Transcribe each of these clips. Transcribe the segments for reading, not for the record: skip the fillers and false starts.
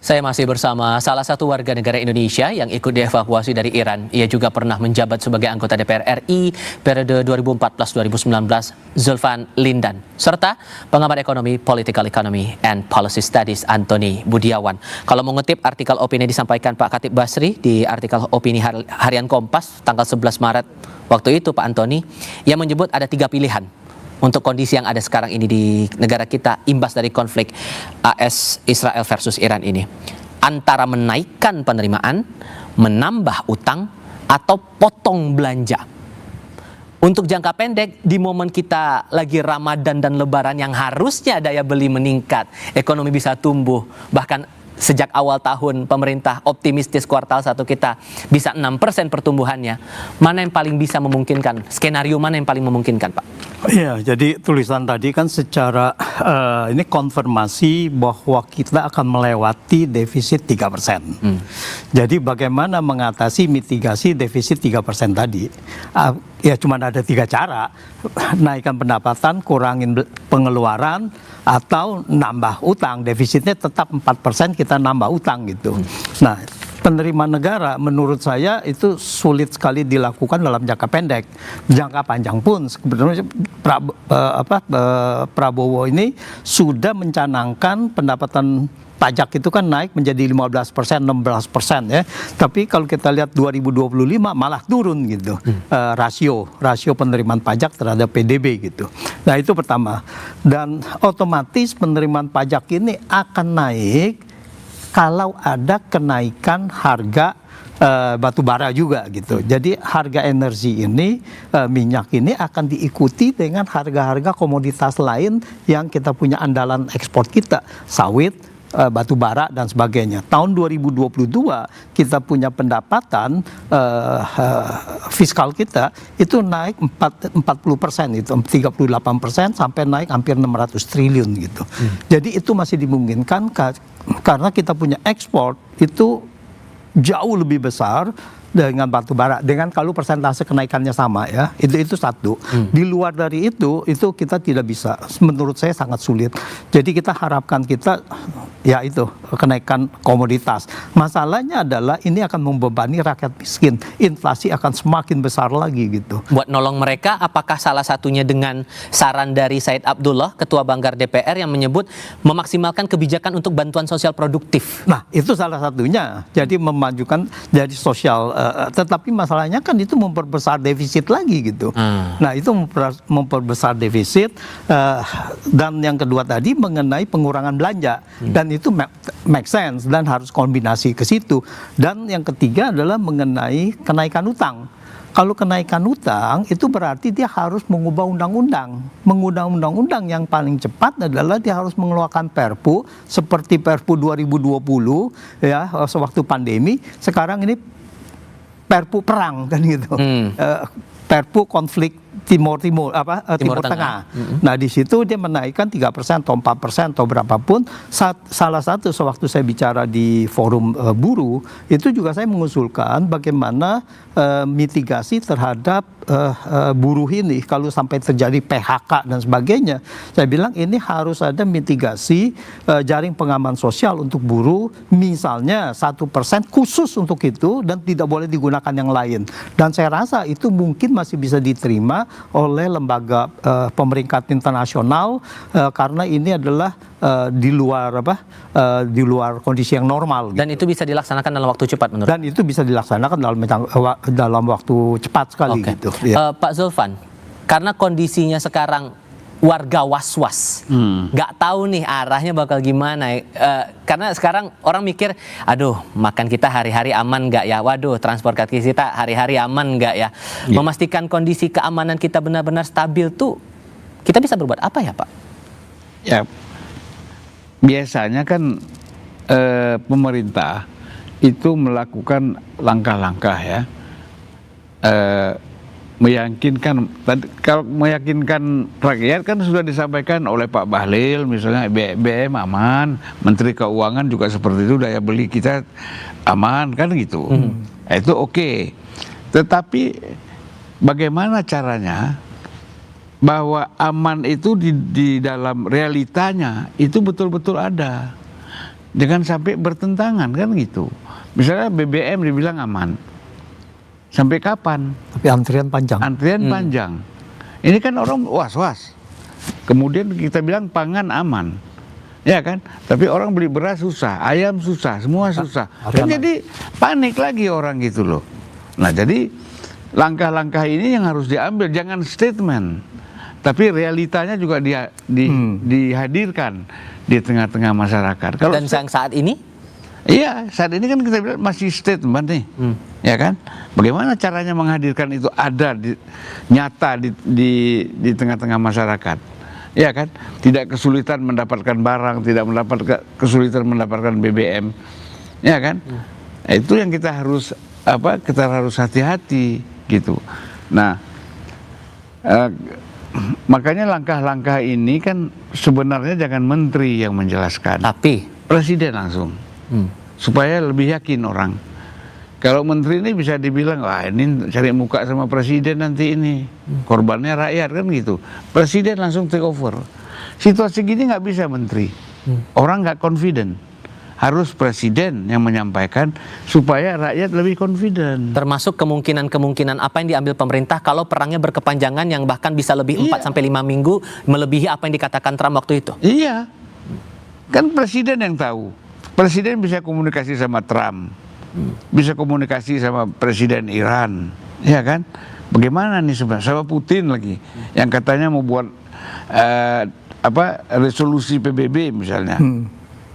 Saya masih bersama salah satu warga negara Indonesia yang ikut dievakuasi dari Iran. Ia juga pernah menjabat sebagai anggota DPR RI periode 2014-2019, Zulfan Lindan, serta pengamat ekonomi, Political Economy and Policy Studies, Antoni Budiawan. Kalau mengutip artikel opini disampaikan Pak Khatib Basri di artikel opini harian Kompas tanggal 11 Maret, waktu itu Pak Antoni, ia menyebut ada 3 pilihan untuk kondisi yang ada sekarang ini di negara kita imbas dari konflik AS Israel versus Iran ini. Antara menaikkan penerimaan, menambah utang, atau potong belanja. Untuk jangka pendek, di momen kita lagi Ramadan dan Lebaran yang harusnya daya beli meningkat, ekonomi bisa tumbuh, bahkan sejak awal tahun pemerintah optimistis kuartal 1 kita bisa 6% pertumbuhannya. Mana yang paling bisa memungkinkan? Skenario mana yang paling memungkinkan, Pak? Iya, jadi tulisan tadi kan secara ini konfirmasi bahwa kita akan melewati defisit 3%. Jadi bagaimana mengatasi mitigasi defisit 3% tadi? Ya cuma ada 3 cara. Naikkan pendapatan, kurangin pengeluaran, atau nambah utang. Defisitnya tetap 4%, kita nambah utang gitu. Nah, penerimaan negara menurut saya itu sulit sekali dilakukan dalam jangka pendek. Jangka panjang pun sebenarnya Prabowo ini sudah mencanangkan pendapatan pajak itu kan naik menjadi 15%, 16% ya. Tapi kalau kita lihat 2025 malah turun gitu. Rasio penerimaan pajak terhadap PDB gitu. Nah, itu pertama. Dan otomatis penerimaan pajak ini akan naik kalau ada kenaikan harga batu bara juga gitu. Jadi harga energi ini, minyak ini akan diikuti dengan harga-harga komoditas lain yang kita punya andalan ekspor kita, sawit, batu bara dan sebagainya. Tahun 2022 kita punya pendapatan fiskal kita itu naik 40%, itu 38% sampai naik hampir 600 triliun gitu. Jadi itu masih dimungkinkan karena kita punya ekspor itu jauh lebih besar dengan batu bara, dengan kalau persentase kenaikannya sama ya, itu satu. Di luar dari itu kita tidak bisa, menurut saya sangat sulit. Jadi kita harapkan ya itu kenaikan komoditas. Masalahnya adalah ini akan membebani rakyat miskin, inflasi akan semakin besar lagi gitu. Buat nolong mereka, apakah salah satunya dengan saran dari Said Abdullah, Ketua Banggar DPR, yang menyebut memaksimalkan kebijakan untuk bantuan sosial produktif? Nah, itu salah satunya. Jadi memajukan jadi sosial. Tetapi masalahnya kan itu memperbesar defisit lagi gitu. Nah, itu memperbesar defisit. Dan yang kedua tadi mengenai pengurangan belanja. Dan itu make sense dan harus kombinasi ke situ. Dan yang ketiga adalah mengenai kenaikan utang. Kalau kenaikan utang itu berarti dia harus mengubah undang-undang. Mengubah undang-undang yang paling cepat adalah dia harus mengeluarkan Perpu seperti Perpu 2020 ya, sewaktu pandemi. Sekarang ini Perpu perang kan gitu. Perpu konflik Timur Tengah. Nah, di situ dia menaikkan 3% atau 4% atau berapapun. Salah satu sewaktu saya bicara di forum buruh, itu juga saya mengusulkan bagaimana mitigasi terhadap buruh ini kalau sampai terjadi PHK dan sebagainya. Saya bilang ini harus ada mitigasi jaring pengaman sosial untuk buruh, misalnya 1% khusus untuk itu dan tidak boleh digunakan yang lain. Dan saya rasa itu mungkin masih bisa diterima oleh lembaga pemeringkat internasional karena ini adalah di luar kondisi yang normal. Dan itu bisa dilaksanakan dalam waktu cepat menurut? Dan itu bisa dilaksanakan dalam waktu cepat sekali gitu. Ya. Pak Zulfan, karena kondisinya sekarang warga was-was, nggak tahu nih arahnya bakal gimana. Karena sekarang orang mikir, aduh, makan kita hari-hari aman nggak ya? Waduh, transportasi kita hari-hari aman nggak ya? Memastikan kondisi keamanan kita benar-benar stabil tuh, kita bisa berbuat apa ya, Pak? Ya, biasanya kan pemerintah itu melakukan langkah-langkah ya, kalau meyakinkan rakyat kan sudah disampaikan oleh Pak Bahlil, misalnya BBM aman, Menteri Keuangan juga seperti itu, daya beli kita aman kan gitu. Itu oke. Tetapi bagaimana caranya bahwa aman itu di dalam realitanya itu betul-betul ada. jangan sampai bertentangan kan gitu. Misalnya BBM dibilang aman, sampai kapan? Tapi antrian panjang. Antrian panjang. Ini kan orang was-was. Kemudian kita bilang pangan aman, ya kan? Tapi orang beli beras susah, ayam susah, semua susah. Kan jadi panik lagi orang gitu loh. Nah jadi langkah-langkah ini yang harus diambil, jangan statement, tapi realitanya juga dihadirkan di tengah-tengah masyarakat. Kalau Dan yang saat ini? Iya, saat ini kan kita bilang masih statement nih, ya kan? Bagaimana caranya menghadirkan itu ada nyata di tengah-tengah masyarakat, ya kan? Tidak kesulitan mendapatkan barang, tidak kesulitan mendapatkan BBM, ya kan? Nah, itu yang kita harus kita harus hati-hati gitu. Nah, makanya langkah-langkah ini kan sebenarnya jangan menteri yang menjelaskan, Tapi presiden langsung. Supaya lebih yakin orang. Kalau menteri ini bisa dibilang, wah ini cari muka sama presiden nanti ini, korbannya rakyat kan gitu. Presiden langsung take over. Situasi gini nggak bisa menteri, orang nggak confident. Harus presiden yang menyampaikan supaya rakyat lebih confident. termasuk kemungkinan-kemungkinan apa yang diambil pemerintah kalau perangnya berkepanjangan yang bahkan bisa lebih 4 sampai 5 minggu, melebihi apa yang dikatakan Trump waktu itu. Iya, kan presiden yang tahu. Presiden bisa komunikasi sama Trump, bisa komunikasi sama presiden Iran, ya kan? Bagaimana nih sebenarnya sama Putin lagi, yang katanya mau buat resolusi PBB misalnya,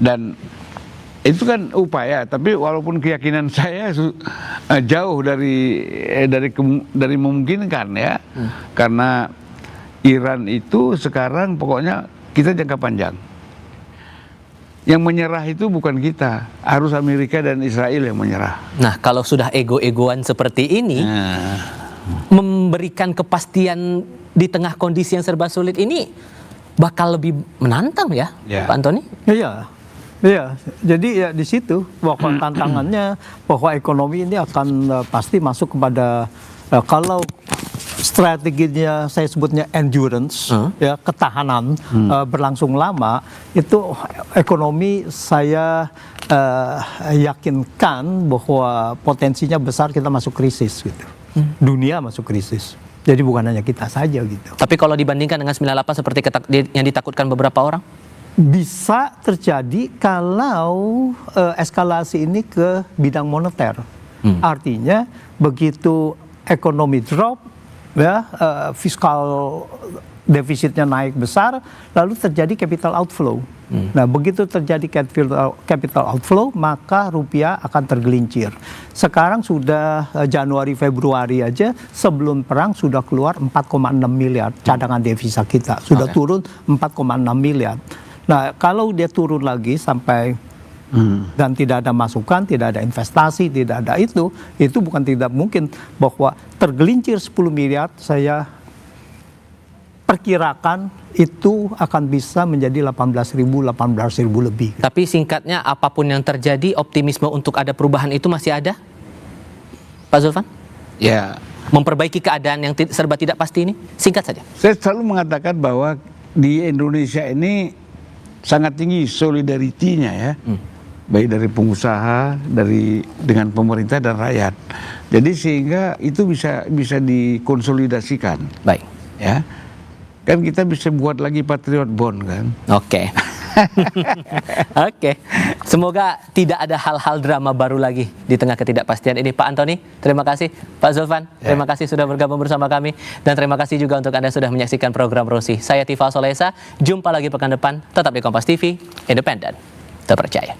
dan itu kan upaya. Tapi walaupun keyakinan saya jauh dari memungkinkan ya, karena Iran itu sekarang pokoknya kita jangka panjang. Yang menyerah itu bukan kita, harus Amerika dan Israel yang menyerah. Nah, kalau sudah ego-egoan seperti ini, memberikan kepastian di tengah kondisi yang serba sulit ini bakal lebih menantang ya, Pak Antoni? Iya, iya. Jadi ya di situ bahwa tantangannya bahwa ekonomi ini akan pasti masuk kepada kalau strateginya saya sebutnya endurance, ya ketahanan berlangsung lama, itu ekonomi saya yakinkan bahwa potensinya besar kita masuk krisis gitu. Dunia masuk krisis. Jadi bukan hanya kita saja gitu. Tapi kalau dibandingkan dengan 98 seperti yang ditakutkan beberapa orang? Bisa terjadi kalau eskalasi ini ke bidang moneter. Artinya begitu ekonomi drop, ya fiskal defisitnya naik besar, lalu terjadi capital outflow. Nah, begitu terjadi capital outflow, maka rupiah akan tergelincir. Sekarang sudah Januari Februari aja sebelum perang sudah keluar 4,6 miliar cadangan devisa kita, sudah turun 4,6 miliar. Nah, kalau dia turun lagi sampai dan tidak ada masukan, tidak ada investasi, tidak ada itu bukan tidak mungkin bahwa tergelincir 10 miliar, saya perkirakan itu akan bisa menjadi 18.000 lebih. Tapi singkatnya, apapun yang terjadi, optimisme untuk ada perubahan itu masih ada, Pak Zulfan? Ya, Memperbaiki keadaan yang serba tidak pasti ini, singkat saja. saya selalu mengatakan bahwa di Indonesia ini sangat tinggi solidaritinya ya, baik dari pengusaha, dengan pemerintah dan rakyat. Jadi sehingga itu bisa dikonsolidasikan. Baik. Ya, kan kita bisa buat lagi Patriot Bond kan. Oke. Oke. Semoga tidak ada hal-hal drama baru lagi di tengah ketidakpastian ini. Pak Antoni, terima kasih. Pak Zulfan, terima kasih sudah bergabung bersama kami. Dan terima kasih juga untuk Anda sudah menyaksikan program Rosi. Saya Tifal Solesa, jumpa lagi pekan depan. Tetap di Kompas TV, independen, terpercaya.